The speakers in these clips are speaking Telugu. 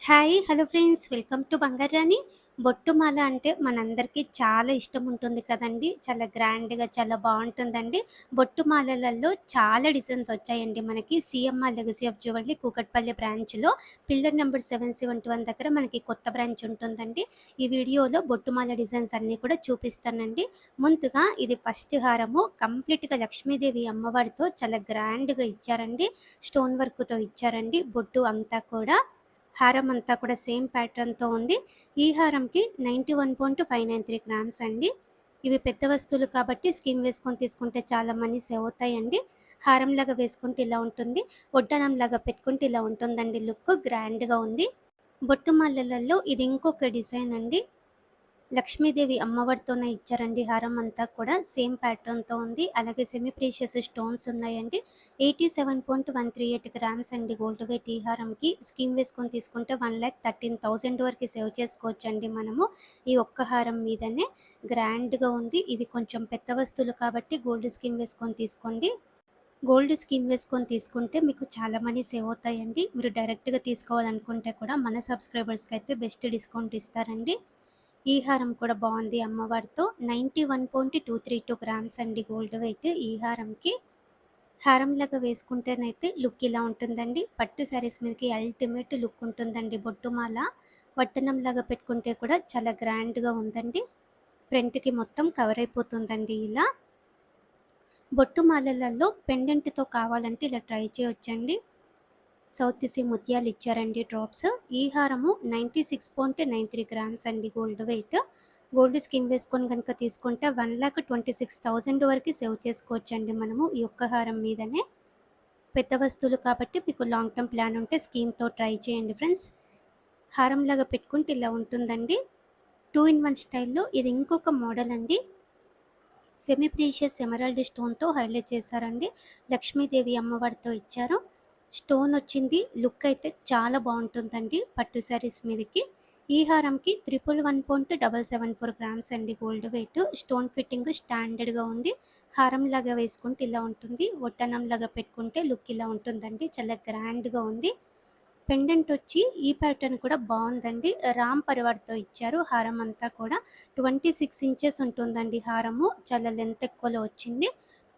Hi! Hello friends. Welcome to Bangarani. బొట్టుమాల అంటే మనందరికీ చాలా ఇష్టం ఉంటుంది కదండీ! చాలా గ్రాండ్‌గా చాలా బావుంటుందండి. బొట్టుమాలలలో చాలా డిజైన్స్ వచ్చాయండి మనకి. CMR legacy of jewellery Kukatpally బ్రాంచ్‌లో పిల్లర్ నంబర్ 771 దగ్గర మనకి కొత్త బ్రాంచ్ ఉంటుందండి. ఈ వీడియోలో బొట్టుమాల డిజైన్స్ అన్నీ కూడా చూపిస్తానండి. ముందుగా ఇది ఫస్ట్ హారము కంప్లీట్‌గా లక్ష్మీదేవి అమ్మవారితో చాలా గ్రాండ్‌గా ఇచ్చారండి. స్టోన్ వర్క్‌తో ఇచ్చారండి. బొట్టు అంతా కూడా హారం అంతా కూడా సేమ్ ప్యాటర్న్‌తో ఉంది. ఈ హారంకి 91.593 గ్రామ్స్ అండి. ఇవి పెద్ద వస్తువులు కాబట్టి స్కీమ్ వేసుకొని తీసుకుంటే చాలా మనీ సేవ్ అవుతాయండి. హారంలాగా వేసుకుంటే ఇలా ఉంటుంది. వడ్డానంలాగా పెట్టుకుంటే ఇలా ఉంటుందండి లుక్. గ్రాండ్‌గా ఉంది. బొట్టు మాలలలో ఇది ఇంకొక డిజైన్ అండి. లక్ష్మీదేవి అమ్మవారితోనే ఇచ్చారండి హారం అంతా కూడా సేమ్ ప్యాటర్న్‌తో ఉంది. అలాగే సెమీ ప్రీషియస్ స్టోన్స్ ఉన్నాయండి. 87.138 గ్రామ్స్ అండి గోల్డ్ వెయిట్ ఈ హారంకి. స్కీమ్ వేసుకొని తీసుకుంటే 1,13,000 వరకు సేవ్ చేసుకోవచ్చండి మనము. ఈ ఒక్క హారం మీదనే గ్రాండ్‌గా ఉంది. ఇవి కొంచెం పెద్ద వస్తువులు కాబట్టి గోల్డ్ స్కీమ్ వేసుకొని తీసుకోండి. గోల్డ్ స్కీమ్ వేసుకొని తీసుకుంటే మీకు చాలా మనీ సేవ్ అవుతాయండి. మీరు డైరెక్ట్‌గా తీసుకోవాలనుకుంటే కూడా మన సబ్స్క్రైబర్స్‌కి అయితే బెస్ట్ డిస్కౌంట్ ఇస్తారండి. ఈ హారం కూడా బాగుంది అమ్మవారితో. 91.232 గ్రామ్స్ అండి గోల్డ్ వెయిట్ ఈ హారంకి. హారంలాగా వేసుకుంటేనైతే లుక్ ఇలా ఉంటుందండి. పట్టు శారీస్ మీదకి అల్టిమేట్ లుక్ ఉంటుందండి బొట్టుమాల. వడ్డానంలాగా పెట్టుకుంటే కూడా చాలా గ్రాండ్‌గా ఉందండి. ఫ్రంట్‌కి మొత్తం కవర్ అయిపోతుందండి ఇలా. బొట్టుమాలలలో పెండెంట్‌తో కావాలంటే ఇలా ట్రై చేయొచ్చండి. సౌత్ సీ ముత్యాలు ఇచ్చారండి డ్రాప్స్. ఈ హారము 96.93 గ్రామ్స్ అండి గోల్డ్ వెయిట్. గోల్డ్ స్కీమ్ వేసుకొని గనుక తీసుకుంటే 1,26,000 వరకు సేవ్ చేసుకోవచ్చండి మనము ఈ ఒక్క హారం మీదనే. పెద్ద వస్తువులు కాబట్టి మీకు లాంగ్ టర్మ్ ప్లాన్ ఉంటే స్కీమ్‌తో ట్రై చేయండి ఫ్రెండ్స్. హారంలాగా పెట్టుకుంటే ఇలా ఉంటుందండి. 2 ఇన్ 1 స్టైల్‌లో ఇది ఇంకొక మోడల్ అండి. సెమీ ప్రీషియస్ ఎమరాల్డ్ స్టోన్‌తో హైలైట్ చేశారండి. లక్ష్మీదేవి అమ్మవారితో ఇచ్చారు. స్టోన్ వచ్చింది. లుక్ అయితే చాలా బావుంటుందండి పట్టు శారీస్ మీదకి. ఈ హారంకి 111.774 గ్రామ్స్ అండి గోల్డ్ వెయిట్. స్టోన్ ఫిట్టింగ్ స్టాండర్డ్‌గా ఉంది. హారంలాగా వేసుకుంటే ఇలా ఉంటుంది. వడ్డానంలాగా పెట్టుకుంటే లుక్ ఇలా ఉంటుందండి. చాలా గ్రాండ్‌గా ఉంది. పెండెంట్ వచ్చి ఈ ప్యాటర్న్ కూడా బావుందండి. రామ్ పరివార్‌తో ఇచ్చారు. హారం అంతా కూడా 26 ఇంచెస్ ఉంటుందండి హారము. చాలా లెంత్ ఎక్కువలో వచ్చింది.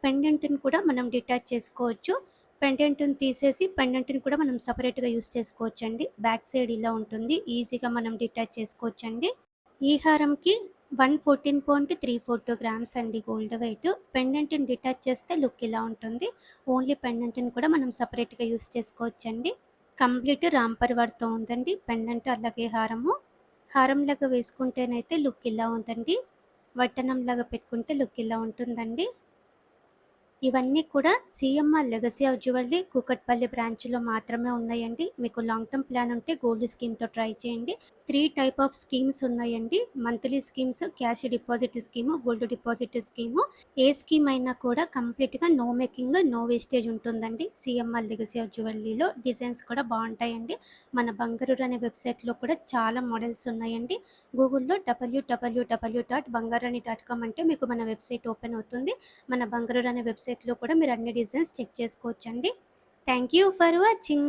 పెండెంట్‌ని కూడా మనం డిటాచ్ చేసుకోవచ్చు. పెండెంట్‌ని తీసేసి పెండెంట్‌ని కూడా మనం సెపరేట్‌గా యూజ్ చేసుకోవచ్చండి. బ్యాక్ సైడ్ ఇలా ఉంటుంది. ఈజీగా మనం డిటాచ్ చేసుకోవచ్చండి. ఈ హారంకి 114.342 గ్రామ్స్ అండి గోల్డ్ వెయిట్. పెండెంట్‌ని డిటాచ్ చేస్తే లుక్ ఇలా ఉంటుంది. ఓన్లీ పెండెంట్‌ని కూడా మనం సెపరేట్‌గా యూజ్ చేసుకోవచ్చండి. కంప్లీట్ రామ్ పరివార్‌తో ఉందండి. పెండెంట్ అలాగే హారము. హారంలాగా వేసుకుంటేనైతే లుక్ ఇలా ఉందండి. వడ్డానంలాగా పెట్టుకుంటే లుక్ ఇలా ఉంటుందండి. ఇవన్నీ కూడా CMR legacy of jewellery Kukatpally బ్రాంచ్‌లో మాత్రమే ఉన్నాయండి. మీకు లాంగ్ టర్మ్ ప్లాన్ ఉంటే గోల్డ్ స్కీమ్‌తో ట్రై చేయండి. 3 టైప్ ఆఫ్ స్కీమ్స్ ఉన్నాయండి. Monthly schemes, cash deposit scheme, gold deposit scheme. ఏ స్కీమ్ అయినా కూడా కంప్లీట్‌గా నో మేకింగ్, నో వేస్టేజ్ ఉంటుందండి. సీఎంఆర్ లెగసీ ఆఫ్ జ్యువెల్లరీలో డిజైన్స్ కూడా బావుంటాయండి. మన బంగారు అనే వెబ్‌సైట్‌లో కూడా చాలా మోడల్స్ ఉన్నాయండి. గూగుల్‌లో www.bangarani.com అంటే మీకు మన వెబ్‌సైట్ ఓపెన్ అవుతుంది. మన బంగారు అనే వెబ్‌సైట్‌లో కూడా మీరు అన్ని డిజైన్స్ చెక్ చేసుకోవచ్చండి. Thank you for watching.